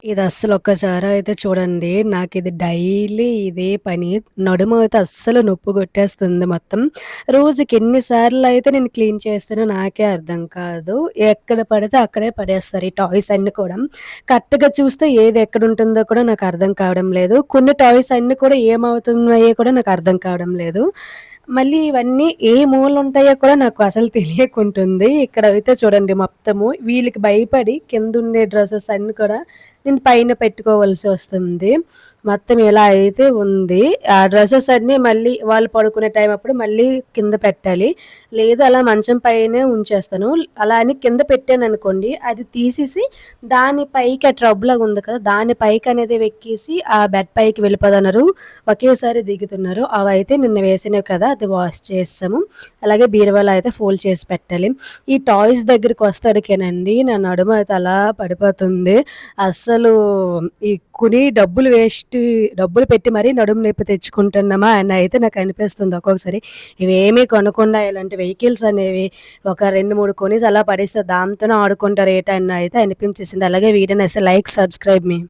ఇది అస్సలు ఒక్కసారి అయితే చూడండి. నాకిది డైలీ ఇదే పని. నడుము అయితే అస్సలు నొప్పి కొట్టేస్తుంది మొత్తం. రోజుకి ఎన్ని సార్లయితే నేను క్లీన్ చేస్తానో నాకే అర్థం కాదు. ఎక్కడ పడితే అక్కడే పడేస్తారు ఈ టాయ్స్ అన్నీ కూడా. కరెక్ట్‌గా చూస్తే ఏది ఎక్కడుంటుందో కూడా నాకు అర్థం కావడం లేదు. కొన్ని టాయ్స్ అన్నీ కూడా ఏమవుతున్నాయో కూడా నాకు అర్థం కావడం లేదు. మళ్ళీ ఇవన్నీ ఏ మూలలుంటాయో కూడా నాకు అసలు తెలియకుంటుంది. ఇక్కడైతే చూడండి మొత్తము వీళ్ళకి భయపడి కిందుండే డ్రెసెస్ అన్నీ కూడా నేను పైన పెట్టుకోవాల్సి వస్తుంది. మొత్తం ఇలా అయితే ఉంది. ఆ డ్రెసెస్ అన్నీ మళ్ళీ వాళ్ళు పడుకునే టైం అప్పుడు మళ్ళీ కింద పెట్టాలి. లేదు అలా మంచం పైనే ఉంచేస్తాను. అలా అని కింద పెట్టాననుకోండి, అది తీసేసి దాని పైకి ఆ ట్రబ్బులాగా ఉంది కదా! దాని పైకనేది వెక్కేసి ఆ బెడ్ పైకి వెళ్ళిపోతున్నారు. ఒకేసారి దిగుతున్నారు. అవైతే నిన్న వేసినవి కదా! అది వాష్ చేసేసాము. అలాగే బీరువాలో అయితే ఫోల్డ్ చేసి పెట్టాలి. ఈ టాయ్స్ దగ్గరికొస్తడికేనండి నా నడుము అయితే అలా పడిపోతుంది. అస్సలు ఈ కొని డబ్బులు పెట్టి మరీ నడుము నొప్పి తెచ్చుకుంటున్నామా అని అయితే నాకనిపిస్తుంది ఒక్కొక్కసారి. ఇవేమీ కొనకుండా ఇలాంటి వెహికల్స్ అనేవి ఒక 2, 3 కొనేసి అలా పడేస్తే దాంతోనే ఆడుకుంటారు ఏటా అని అయితే అనిపించేసింది. అలాగే వీడియో నచ్చితే లైక్, సబ్స్క్రైబ్ మీ.